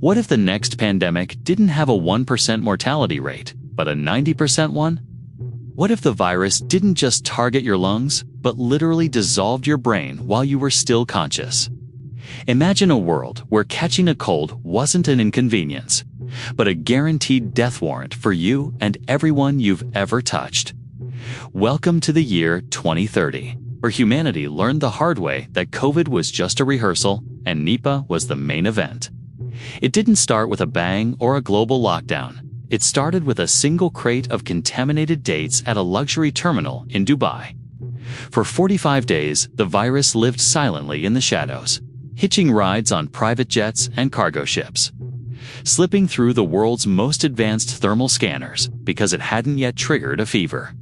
What if the next pandemic didn't have a 1% mortality rate, but a 90% one? What if the virus didn't just target your lungs, but literally dissolved your brain while you were still conscious? Imagine a world where catching a cold wasn't an inconvenience, but a guaranteed death warrant for you and everyone you've ever touched. Welcome to the year 2030, where humanity learned the hard way that COVID was just a rehearsal and Nipah was the main event. It didn't start with a bang or a global lockdown. It started with a single crate of contaminated dates at a luxury terminal in Dubai. For 45 days, the virus lived silently in the shadows, hitching rides on private jets and cargo ships, slipping through the world's most advanced thermal scanners because it hadn't yet triggered a fever.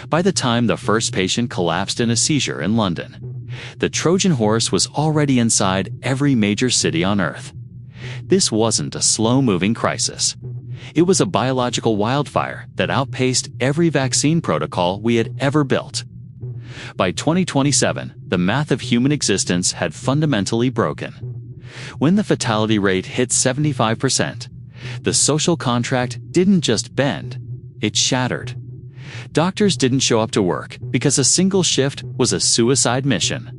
By the time the first patient collapsed in a seizure in London, the Trojan Horse was already inside every major city on Earth. This wasn't a slow-moving crisis. It was a biological wildfire that outpaced every vaccine protocol we had ever built. By 2027, the math of human existence had fundamentally broken. When the fatality rate hit 75%, the social contract didn't just bend, it shattered. Doctors didn't show up to work because a single shift was a suicide mission.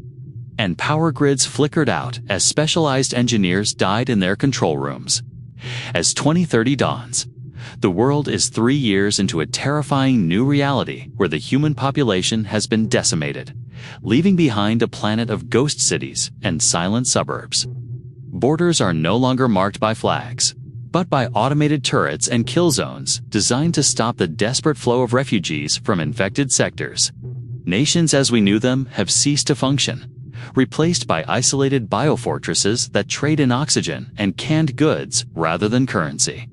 And power grids flickered out as specialized engineers died in their control rooms. As 2030 dawns, the world is 3 years into a terrifying new reality where the human population has been decimated, leaving behind a planet of ghost cities and silent suburbs. Borders are no longer marked by flags, but by automated turrets and kill zones designed to stop the desperate flow of refugees from infected sectors. Nations as we knew them have ceased to function, replaced by isolated biofortresses that trade in oxygen and canned goods rather than currency.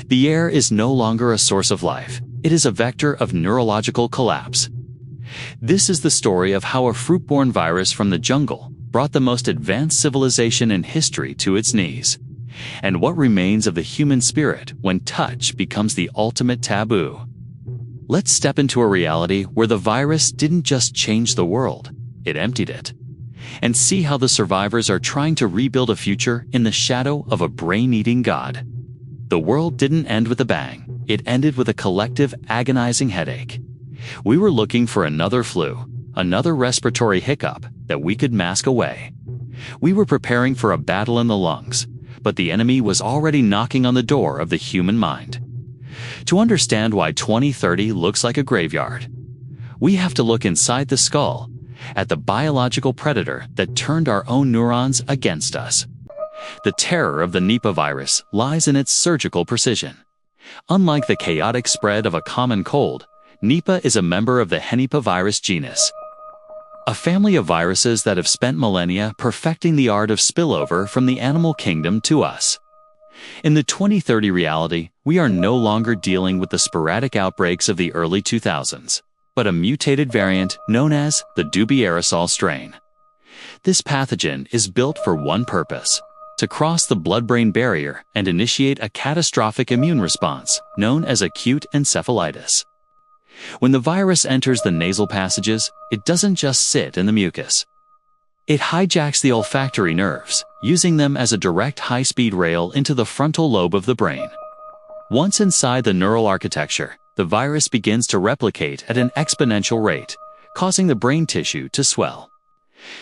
The air is no longer a source of life. It is a vector of neurological collapse. This is the story of how a fruit-borne virus from the jungle brought the most advanced civilization in history to its knees, and what remains of the human spirit when touch becomes the ultimate taboo. Let's step into a reality where the virus didn't just change the world, it emptied it, and see how the survivors are trying to rebuild a future in the shadow of a brain-eating god. The world didn't end with a bang. It ended with a collective, agonizing headache. We were looking for another flu, another respiratory hiccup that we could mask away. We were preparing for a battle in the lungs, but the enemy was already knocking on the door of the human mind. To understand why 2030 looks like a graveyard, we have to look inside the skull, at the biological predator that turned our own neurons against us. The terror of the Nipah virus lies in its surgical precision. Unlike the chaotic spread of a common cold, Nipah is a member of the Nipah virus genus, a family of viruses that have spent millennia perfecting the art of spillover from the animal kingdom to us. In the 2030 reality, we are no longer dealing with the sporadic outbreaks of the early 2000s, but a mutated variant known as the aerosol strain. This pathogen is built for one purpose: to cross the blood-brain barrier and initiate a catastrophic immune response known as acute encephalitis. When the virus enters the nasal passages, it doesn't just sit in the mucus. It hijacks the olfactory nerves, using them as a direct high-speed rail into the frontal lobe of the brain. Once inside the neural architecture, the virus begins to replicate at an exponential rate, causing the brain tissue to swell.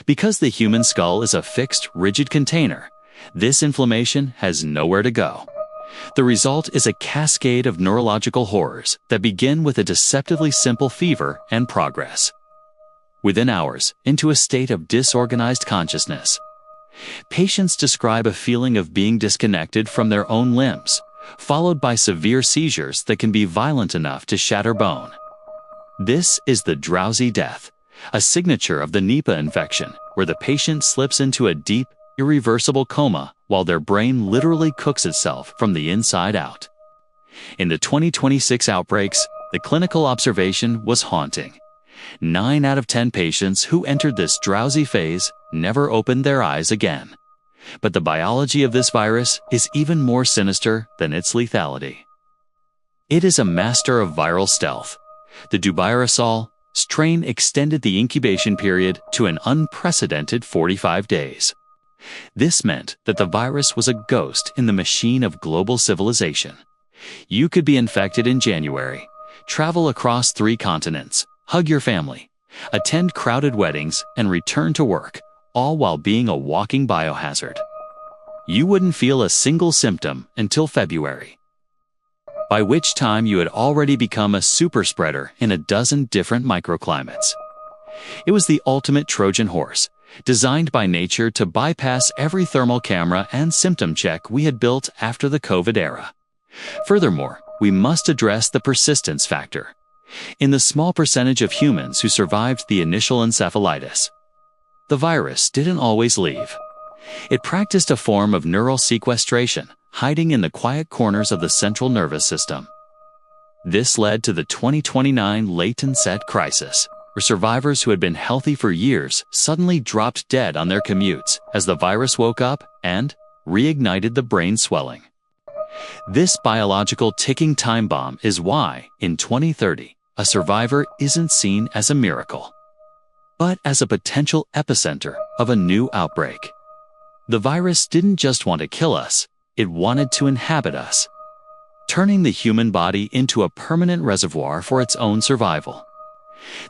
Because the human skull is a fixed, rigid container, this inflammation has nowhere to go. The result is a cascade of neurological horrors that begin with a deceptively simple fever and progress, within hours, into a state of disorganized consciousness. Patients describe a feeling of being disconnected from their own limbs, followed by severe seizures that can be violent enough to shatter bone. This is the drowsy death, a signature of the Nipah infection, where the patient slips into a deep, irreversible coma while their brain literally cooks itself from the inside out. In the 2026 outbreaks, the clinical observation was haunting. 9 out of 10 patients who entered this drowsy phase never opened their eyes again. But the biology of this virus is even more sinister than its lethality. It is a master of viral stealth. The aerosol strain extended the incubation period to an unprecedented 45 days. This meant that the virus was a ghost in the machine of global civilization. You could be infected in January, travel across 3 continents, hug your family, attend crowded weddings, and return to work, all while being a walking biohazard. You wouldn't feel a single symptom until February, by which time you had already become a super spreader in a dozen different microclimates. It was the ultimate Trojan Horse, designed by nature to bypass every thermal camera and symptom check we had built after the COVID era. Furthermore, we must address the persistence factor. In the small percentage of humans who survived the initial encephalitis, the virus didn't always leave. It practiced a form of neural sequestration, hiding in the quiet corners of the central nervous system. This led to the 2029 latent set crisis, where survivors who had been healthy for years suddenly dropped dead on their commutes as the virus woke up and reignited the brain swelling. This biological ticking time bomb is why, in 2030, a survivor isn't seen as a miracle, but as a potential epicenter of a new outbreak. The virus didn't just want to kill us, it wanted to inhabit us, turning the human body into a permanent reservoir for its own survival.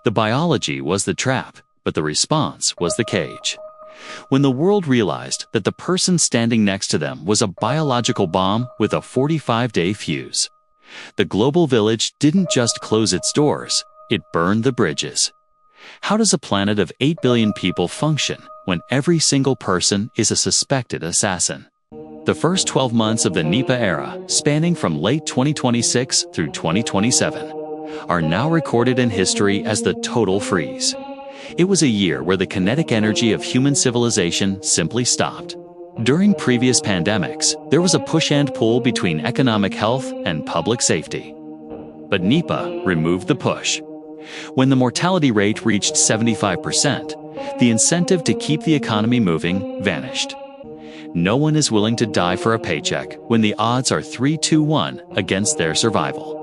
The biology was the trap, but the response was the cage. When the world realized that the person standing next to them was a biological bomb with a 45-day fuse, the global village didn't just close its doors, it burned the bridges. How does a planet of 8 billion people function when every single person is a suspected assassin? The first 12 months of the Nipah era, spanning from late 2026 through 2027, are now recorded in history as the total freeze. It was a year where the kinetic energy of human civilization simply stopped. During previous pandemics, there was a push and pull between economic health and public safety. But Nipah removed the push. When the mortality rate reached 75%, the incentive to keep the economy moving vanished. No one is willing to die for a paycheck when the odds are 3-1 against their survival.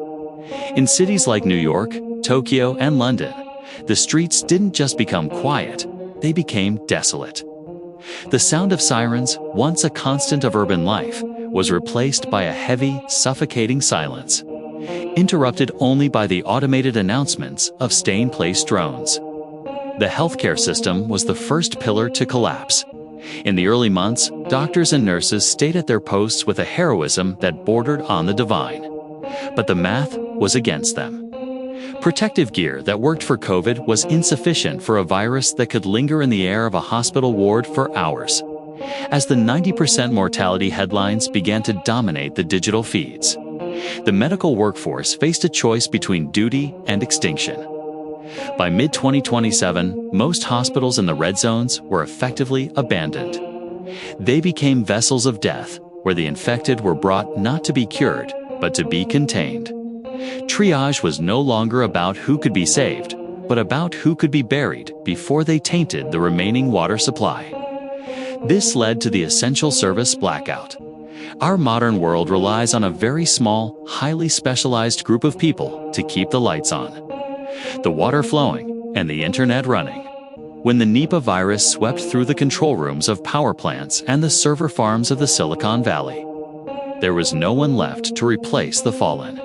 In cities like New York, Tokyo, and London, the streets didn't just become quiet, they became desolate. The sound of sirens, once a constant of urban life, was replaced by a heavy, suffocating silence, interrupted only by the automated announcements of stay-in-place drones. The healthcare system was the first pillar to collapse. In the early months, doctors and nurses stayed at their posts with a heroism that bordered on the divine. But the math was against them. Protective gear that worked for COVID was insufficient for a virus that could linger in the air of a hospital ward for hours. As the 90% mortality headlines began to dominate the digital feeds, the medical workforce faced a choice between duty and extinction. By mid-2027, most hospitals in the red zones were effectively abandoned. They became vessels of death, where the infected were brought not to be cured, but to be contained. Triage was no longer about who could be saved, but about who could be buried before they tainted the remaining water supply. This led to the essential service blackout. Our modern world relies on a very small, highly specialized group of people to keep the lights on, the water flowing, and the internet running. When the Nipah virus swept through the control rooms of power plants and the server farms of the Silicon Valley, there was no one left to replace the fallen.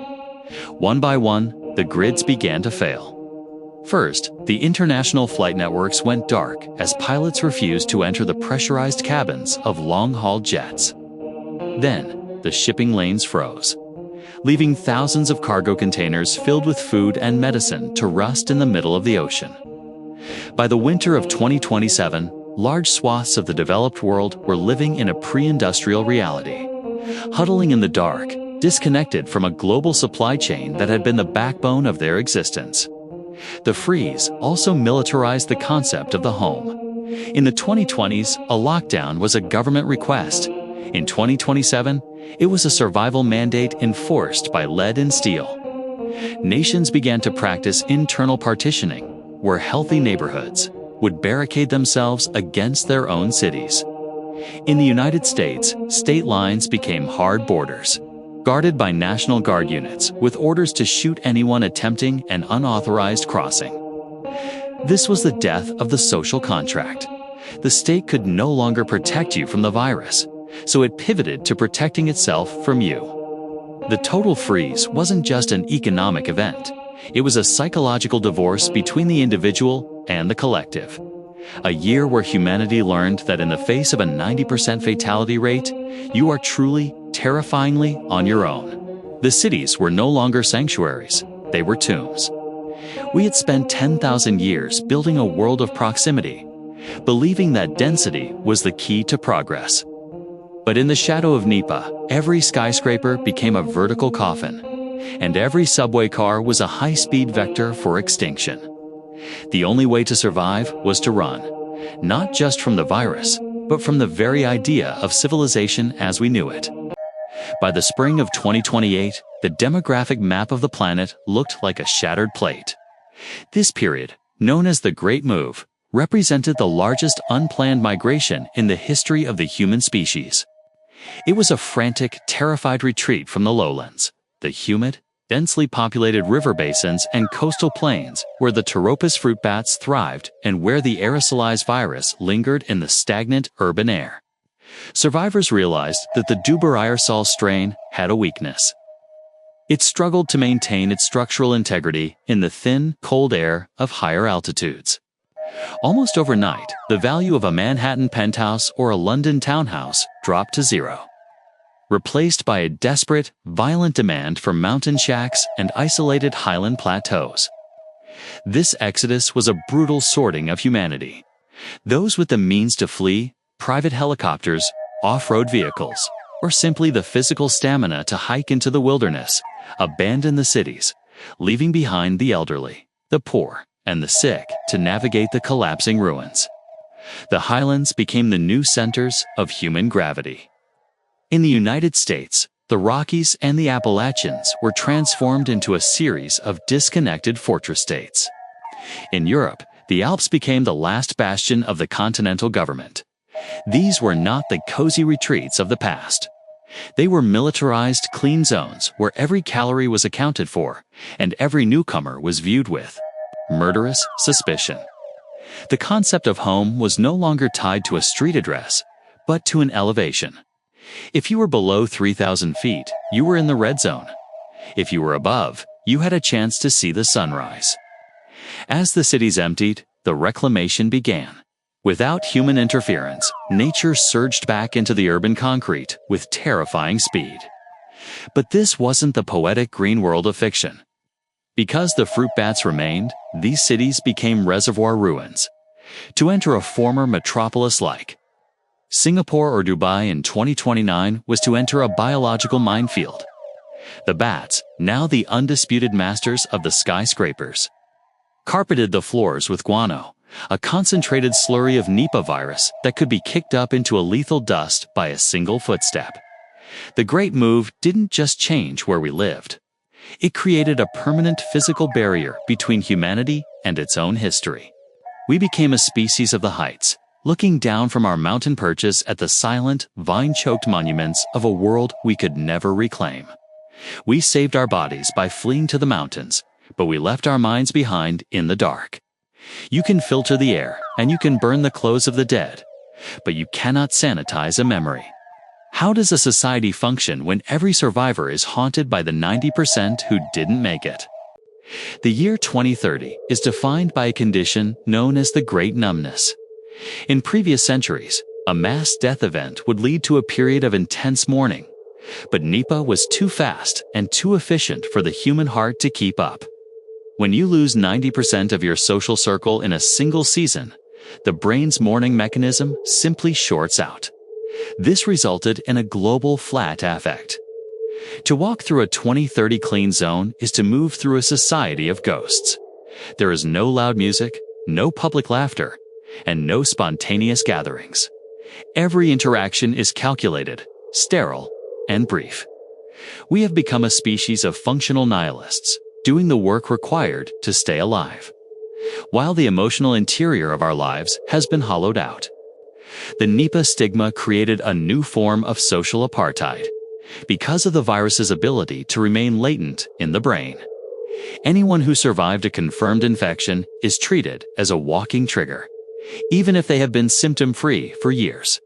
One by one, the grids began to fail. First, the international flight networks went dark as pilots refused to enter the pressurized cabins of long-haul jets. Then, the shipping lanes froze, leaving thousands of cargo containers filled with food and medicine to rust in the middle of the ocean. By the winter of 2027, large swaths of the developed world were living in a pre-industrial reality, huddling in the dark, disconnected from a global supply chain that had been the backbone of their existence. The freeze also militarized the concept of the home. In the 2020s, a lockdown was a government request. In 2027, it was a survival mandate enforced by lead and steel. Nations began to practice internal partitioning, where healthy neighborhoods would barricade themselves against their own cities. In the United States, state lines became hard borders, guarded by National Guard units with orders to shoot anyone attempting an unauthorized crossing. This was the death of the social contract. The state could no longer protect you from the virus, so it pivoted to protecting itself from you. The total freeze wasn't just an economic event. It was a psychological divorce between the individual and the collective. A year where humanity learned that in the face of a 90% fatality rate, you are truly, terrifyingly on your own. The cities were no longer sanctuaries, they were tombs. We had spent 10,000 years building a world of proximity, believing that density was the key to progress. But in the shadow of Nipah, every skyscraper became a vertical coffin, and every subway car was a high-speed vector for extinction. The only way to survive was to run, not just from the virus, but from the very idea of civilization as we knew it. By the spring of 2028, the demographic map of the planet looked like a shattered plate. This period, known as the Great Move, represented the largest unplanned migration in the history of the human species. It was a frantic, terrified retreat from the lowlands, the humid, densely populated river basins and coastal plains where the Pteropus fruit bats thrived and where the aerosolized virus lingered in the stagnant urban air. Survivors realized that the Duber aerosol strain had a weakness. It struggled to maintain its structural integrity in the thin, cold air of higher altitudes. Almost overnight, the value of a Manhattan penthouse or a London townhouse dropped to zero, replaced by a desperate, violent demand for mountain shacks and isolated highland plateaus. This exodus was a brutal sorting of humanity. Those with the means to flee, private helicopters, off-road vehicles, or simply the physical stamina to hike into the wilderness, abandoned the cities, leaving behind the elderly, the poor, and the sick to navigate the collapsing ruins. The highlands became the new centers of human gravity. In the United States, the Rockies and the Appalachians were transformed into a series of disconnected fortress states. In Europe, the Alps became the last bastion of the continental government. These were not the cozy retreats of the past. They were militarized, clean zones where every calorie was accounted for, and every newcomer was viewed with murderous suspicion. The concept of home was no longer tied to a street address, but to an elevation. If you were below 3,000 feet, you were in the red zone. If you were above, you had a chance to see the sunrise. As the cities emptied, the reclamation began. Without human interference, nature surged back into the urban concrete with terrifying speed. But this wasn't the poetic green world of fiction. Because the fruit bats remained, these cities became reservoir ruins. To enter a former metropolis like Singapore or Dubai in 2029 was to enter a biological minefield. The bats, now the undisputed masters of the skyscrapers, carpeted the floors with guano, a concentrated slurry of Nipah virus that could be kicked up into a lethal dust by a single footstep. The Great Move didn't just change where we lived. It created a permanent physical barrier between humanity and its own history. We became a species of the heights, looking down from our mountain perches at the silent, vine-choked monuments of a world we could never reclaim. We saved our bodies by fleeing to the mountains, but we left our minds behind in the dark. You can filter the air, and you can burn the clothes of the dead, but you cannot sanitize a memory. How does a society function when every survivor is haunted by the 90% who didn't make it? The year 2030 is defined by a condition known as the Great Numbness. In previous centuries, a mass death event would lead to a period of intense mourning, but Nipah was too fast and too efficient for the human heart to keep up. When you lose 90% of your social circle in a single season, the brain's mourning mechanism simply shorts out. This resulted in a global flat affect. To walk through a 2030 clean zone is to move through a society of ghosts. There is no loud music, no public laughter, and no spontaneous gatherings. Every interaction is calculated, sterile, and brief. We have become a species of functional nihilists, doing the work required to stay alive, while the emotional interior of our lives has been hollowed out. The Nipah stigma created a new form of social apartheid because of the virus's ability to remain latent in the brain. Anyone who survived a confirmed infection is treated as a walking trigger. even if they have been symptom-free for years.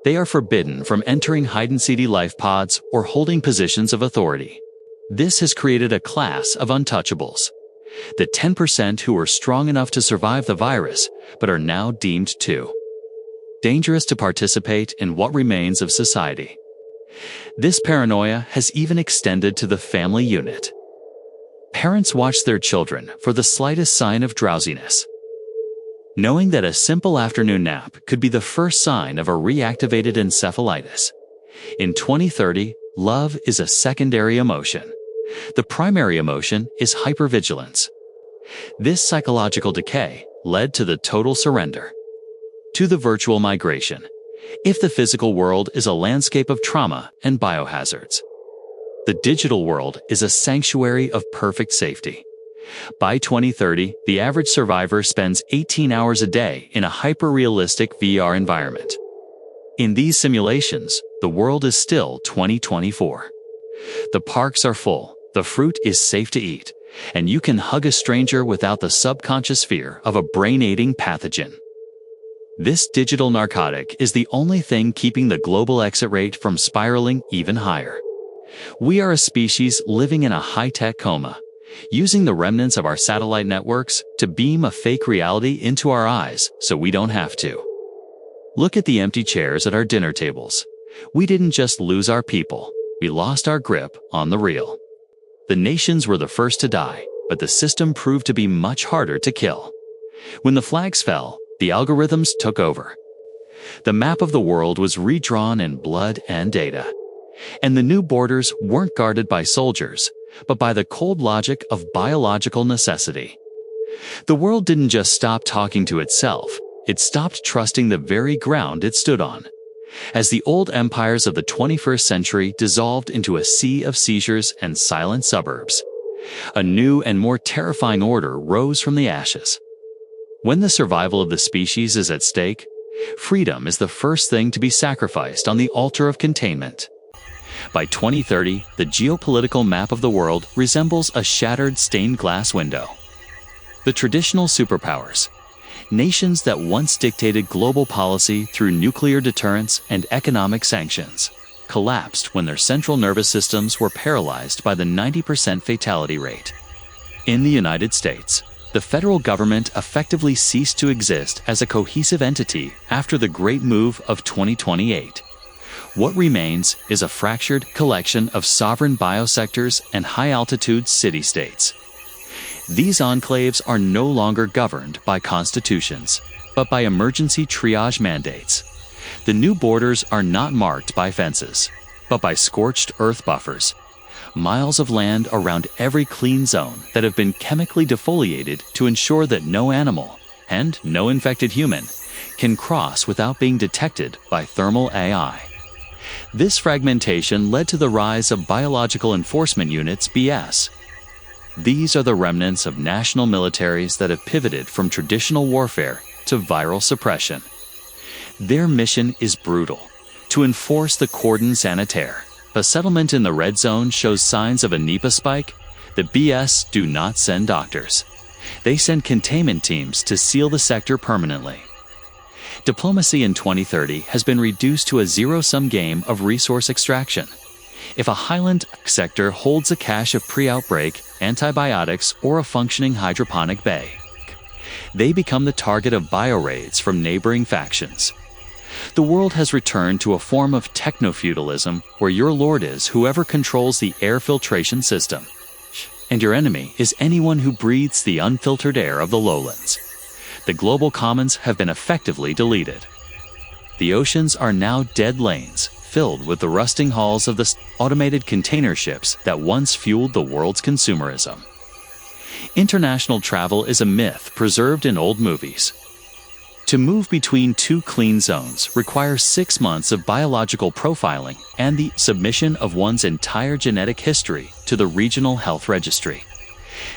They are forbidden from entering hide-and-seek life pods or holding positions of authority. This has created a class of untouchables. The 10% who were strong enough to survive the virus, but are now deemed too dangerous to participate in what remains of society. This paranoia has even extended to the family unit. Parents watch their children for the slightest sign of drowsiness, knowing that a simple afternoon nap could be the first sign of a reactivated encephalitis. In 2030, love is a secondary emotion. The primary emotion is hypervigilance. This psychological decay led to the total surrender to the virtual migration, if the physical world is a landscape of trauma and biohazards. The digital world is a sanctuary of perfect safety. By 2030, the average survivor spends 18 hours a day in a hyper-realistic VR environment. In these simulations, the world is still 2024. The parks are full, the fruit is safe to eat, and you can hug a stranger without the subconscious fear of a brain-eating pathogen. This digital narcotic is the only thing keeping the global exit rate from spiraling even higher. We are a species living in a high-tech coma, using the remnants of our satellite networks to beam a fake reality into our eyes so we don't have to. Look at the empty chairs at our dinner tables. We didn't just lose our people, we lost our grip on the real. The nations were the first to die, but the system proved to be much harder to kill. When the flags fell, the algorithms took over. The map of the world was redrawn in blood and data. And the new borders weren't guarded by soldiers, but by the cold logic of biological necessity. The world didn't just stop talking to itself, it stopped trusting the very ground it stood on. As the old empires of the 21st century dissolved into a sea of seizures and silent suburbs, a new and more terrifying order rose from the ashes. When the survival of the species is at stake, freedom is the first thing to be sacrificed on the altar of containment. By 2030, the geopolitical map of the world resembles a shattered stained glass window. The traditional superpowers, nations that once dictated global policy through nuclear deterrence and economic sanctions, collapsed when their central nervous systems were paralyzed by the 90% fatality rate. In the United States, the federal government effectively ceased to exist as a cohesive entity after the Great Move of 2028. What remains is a fractured collection of sovereign biosectors and high-altitude city-states. These enclaves are no longer governed by constitutions, but by emergency triage mandates. The new borders are not marked by fences, but by scorched earth buffers, miles of land around every clean zone that have been chemically defoliated to ensure that no animal, and no infected human, can cross without being detected by thermal AI. This fragmentation led to the rise of biological enforcement units (BS). These are the remnants of national militaries that have pivoted from traditional warfare to viral suppression. Their mission is brutal: to enforce the cordon sanitaire. If a settlement in the red zone shows signs of a Nipah spike, the BS do not send doctors. They send containment teams to seal the sector permanently. Diplomacy in 2030 has been reduced to a zero-sum game of resource extraction. If a highland sector holds a cache of pre-outbreak antibiotics or a functioning hydroponic bay, they become the target of bioraids from neighboring factions. The world has returned to a form of techno-feudalism where your lord is whoever controls the air filtration system, and your enemy is anyone who breathes the unfiltered air of the lowlands. The global commons have been effectively deleted. The oceans are now dead lanes, filled with the rusting hulls of the automated container ships that once fueled the world's consumerism. International travel is a myth preserved in old movies. To move between two clean zones requires 6 months of biological profiling and the submission of one's entire genetic history to the regional health registry.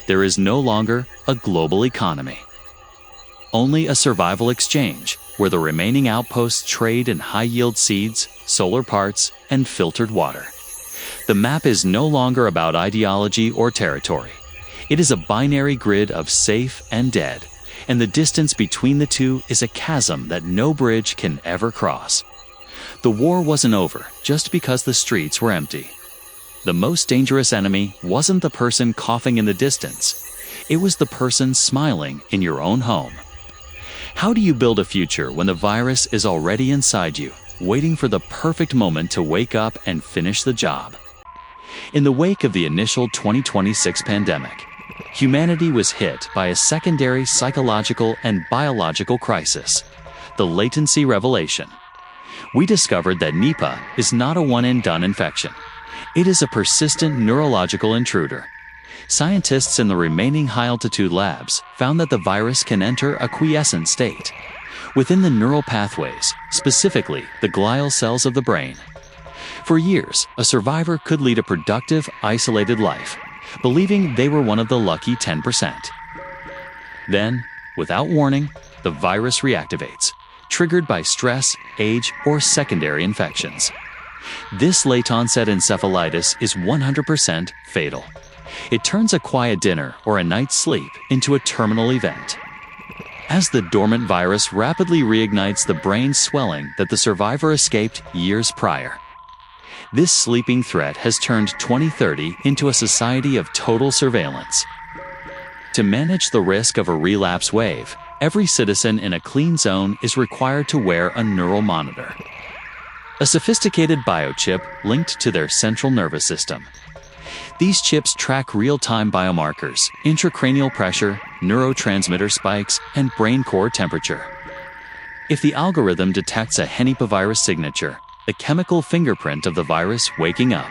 There is no longer a global economy. Only a survival exchange, where the remaining outposts trade in high-yield seeds, solar parts, and filtered water. The map is no longer about ideology or territory. It is a binary grid of safe and dead, and the distance between the two is a chasm that no bridge can ever cross. The war wasn't over just because the streets were empty. The most dangerous enemy wasn't the person coughing in the distance. It was the person smiling in your own home. How do you build a future when the virus is already inside you, waiting for the perfect moment to wake up and finish the job? In the wake of the initial 2026 pandemic, humanity was hit by a secondary psychological and biological crisis, the latency revelation. We discovered that Nipah is not a one-and-done infection. It is a persistent neurological intruder. Scientists in the remaining high-altitude labs found that the virus can enter a quiescent state within the neural pathways, specifically the glial cells of the brain. For years, a survivor could lead a productive, isolated life, believing they were one of the lucky 10%. Then, without warning, the virus reactivates, triggered by stress, age, or secondary infections. This late-onset encephalitis is 100% fatal. It turns a quiet dinner or a night's sleep into a terminal event. As the dormant virus rapidly reignites the brain swelling that the survivor escaped years prior. This sleeping threat has turned 2030 into a society of total surveillance. To manage the risk of a relapse wave, every citizen in a clean zone is required to wear a neural monitor, a sophisticated biochip linked to their central nervous system. These chips track real-time biomarkers, intracranial pressure, neurotransmitter spikes, and brain core temperature. If the algorithm detects a Nipah virus signature, the chemical fingerprint of the virus waking up,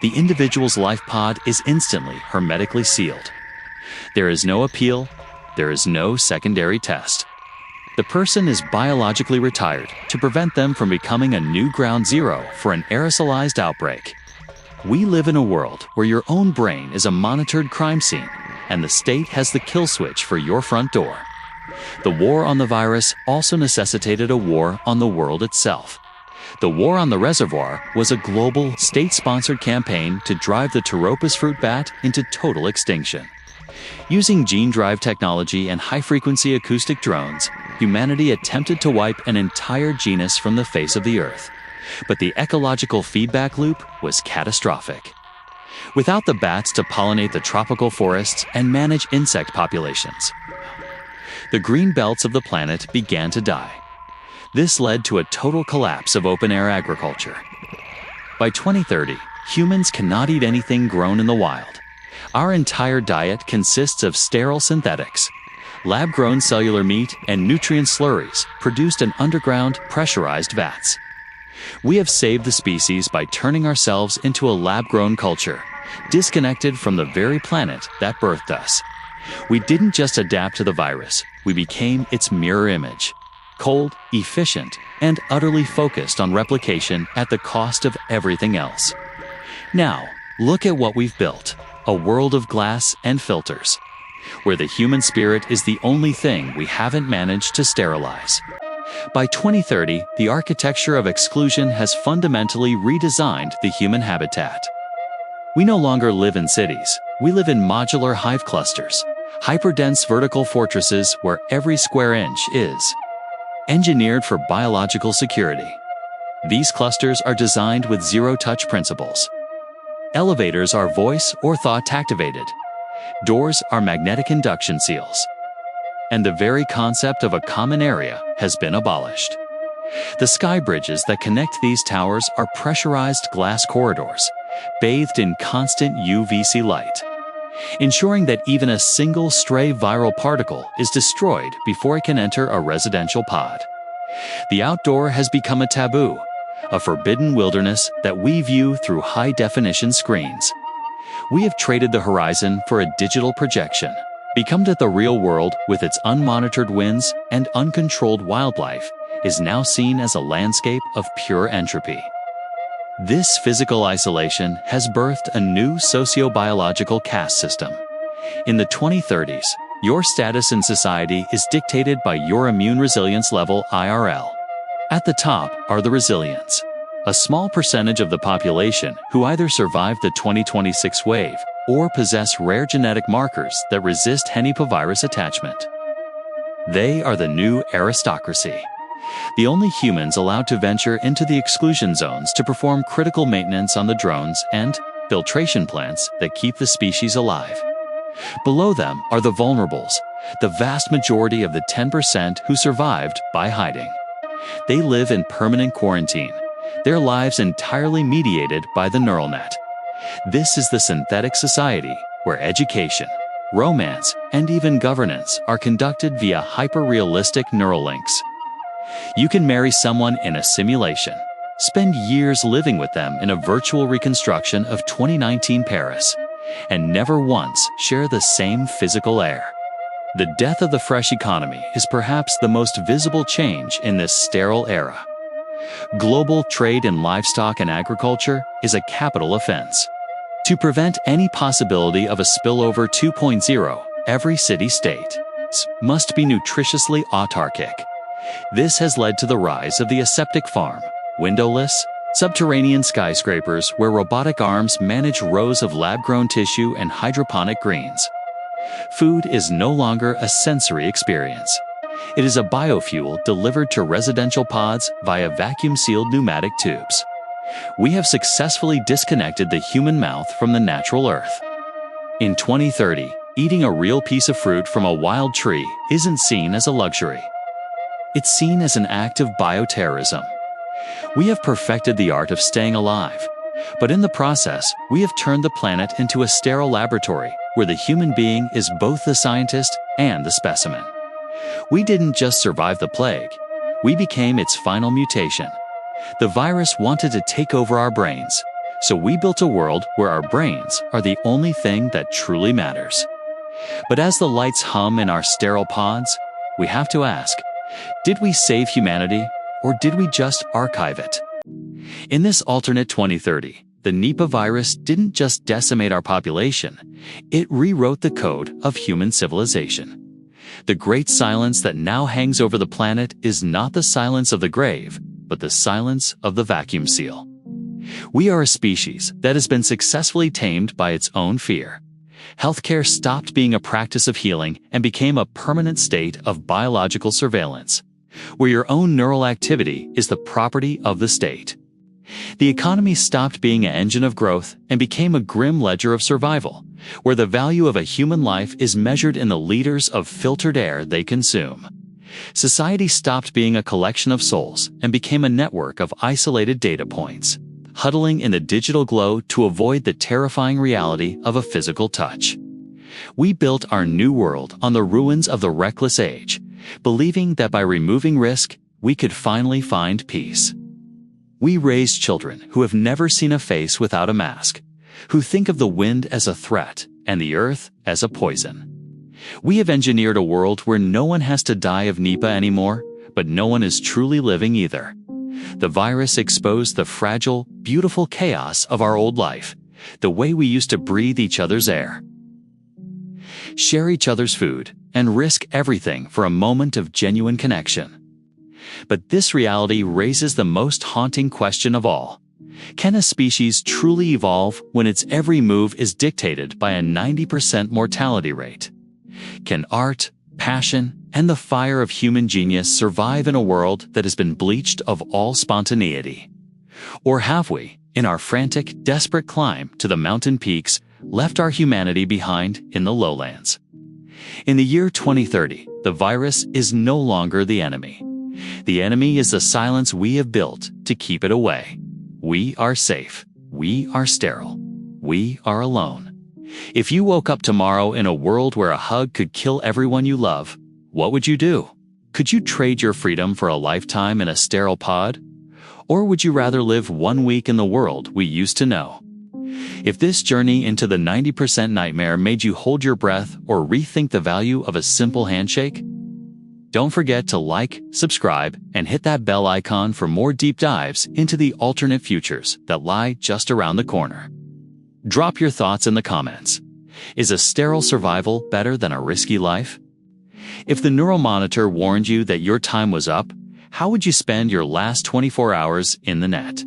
the individual's life pod is instantly hermetically sealed. There is no appeal, there is no secondary test. The person is biologically retired to prevent them from becoming a new ground zero for an aerosolized outbreak. We live in a world where your own brain is a monitored crime scene, and the state has the kill switch for your front door. The war on the virus also necessitated a war on the world itself. The war on the reservoir was a global, state-sponsored campaign to drive the Pteropus fruit bat into total extinction. Using gene-drive technology and high-frequency acoustic drones, humanity attempted to wipe an entire genus from the face of the Earth. But the ecological feedback loop was catastrophic. Without the bats to pollinate the tropical forests and manage insect populations, the green belts of the planet began to die. This led to a total collapse of open-air agriculture. By 2030, humans cannot eat anything grown in the wild. Our entire diet consists of sterile synthetics, lab-grown cellular meat, and nutrient slurries produced in underground, pressurized vats. We have saved the species by turning ourselves into a lab-grown culture, disconnected from the very planet that birthed us. We didn't just adapt to the virus, we became its mirror image. Cold, efficient, and utterly focused on replication at the cost of everything else. Now, look at what we've built, a world of glass and filters, where the human spirit is the only thing we haven't managed to sterilize. By 2030, the architecture of exclusion has fundamentally redesigned the human habitat. We no longer live in cities, we live in modular hive clusters, hyperdense vertical fortresses where every square inch is engineered for biological security. These clusters are designed with zero-touch principles. Elevators are voice or thought-activated. Doors are magnetic induction seals. And the very concept of a common area has been abolished. The sky bridges that connect these towers are pressurized glass corridors, bathed in constant UVC light, ensuring that even a single stray viral particle is destroyed before it can enter a residential pod. The outdoor has become a taboo, a forbidden wilderness that we view through high-definition screens. We have traded the horizon for a digital projection, become that the real world, with its unmonitored winds and uncontrolled wildlife, is now seen as a landscape of pure entropy. This physical isolation has birthed a new socio-biological caste system. In the 2030s, your status in society is dictated by your immune resilience level IRL. At the top are the resilients, a small percentage of the population who either survived the 2026 wave or possess rare genetic markers that resist Nipah virus attachment. They are the new aristocracy, the only humans allowed to venture into the exclusion zones to perform critical maintenance on the drones and filtration plants that keep the species alive. Below them are the vulnerables, the vast majority of the 10% who survived by hiding. They live in permanent quarantine, their lives entirely mediated by the neural net. This is the synthetic society where education, romance, and even governance are conducted via hyper-realistic neural links. You can marry someone in a simulation, spend years living with them in a virtual reconstruction of 2019 Paris, and never once share the same physical air. The death of the fresh economy is perhaps the most visible change in this sterile era. Global trade in livestock and agriculture is a capital offense. To prevent any possibility of a spillover 2.0, every city-state must be nutritiously autarkic. This has led to the rise of the aseptic farm, windowless, subterranean skyscrapers where robotic arms manage rows of lab-grown tissue and hydroponic greens. Food is no longer a sensory experience. It is a biofuel delivered to residential pods via vacuum-sealed pneumatic tubes. We have successfully disconnected the human mouth from the natural earth. In 2030, eating a real piece of fruit from a wild tree isn't seen as a luxury. It's seen as an act of bioterrorism. We have perfected the art of staying alive, but in the process, we have turned the planet into a sterile laboratory where the human being is both the scientist and the specimen. We didn't just survive the plague, we became its final mutation. The virus wanted to take over our brains, so we built a world where our brains are the only thing that truly matters. But as the lights hum in our sterile pods, we have to ask, did we save humanity, or did we just archive it? In this alternate 2030, the Nipah virus didn't just decimate our population, it rewrote the code of human civilization. The great silence that now hangs over the planet is not the silence of the grave, but the silence of the vacuum seal. We are a species that has been successfully tamed by its own fear. Healthcare stopped being a practice of healing and became a permanent state of biological surveillance, where your own neural activity is the property of the state. The economy stopped being an engine of growth and became a grim ledger of survival, where the value of a human life is measured in the liters of filtered air they consume. Society stopped being a collection of souls and became a network of isolated data points, huddling in the digital glow to avoid the terrifying reality of a physical touch. We built our new world on the ruins of the reckless age, believing that by removing risk, we could finally find peace. We raise children who have never seen a face without a mask, who think of the wind as a threat and the earth as a poison. We have engineered a world where no one has to die of Nipah anymore, but no one is truly living either. The virus exposed the fragile, beautiful chaos of our old life, the way we used to breathe each other's air, share each other's food, and risk everything for a moment of genuine connection. But this reality raises the most haunting question of all. Can a species truly evolve when its every move is dictated by a 90% mortality rate? Can art, passion, and the fire of human genius survive in a world that has been bleached of all spontaneity? Or have we, in our frantic, desperate climb to the mountain peaks, left our humanity behind in the lowlands? In the year 2030, the virus is no longer the enemy. The enemy is the silence we have built to keep it away. We are safe. We are sterile. We are alone. If you woke up tomorrow in a world where a hug could kill everyone you love, what would you do? Could you trade your freedom for a lifetime in a sterile pod? Or would you rather live 1 week in the world we used to know? If this journey into the 90% nightmare made you hold your breath or rethink the value of a simple handshake, don't forget to like, subscribe, and hit that bell icon for more deep dives into the alternate futures that lie just around the corner. Drop your thoughts in the comments. Is a sterile survival better than a risky life? If the neuromonitor warned you that your time was up, how would you spend your last 24 hours in the net?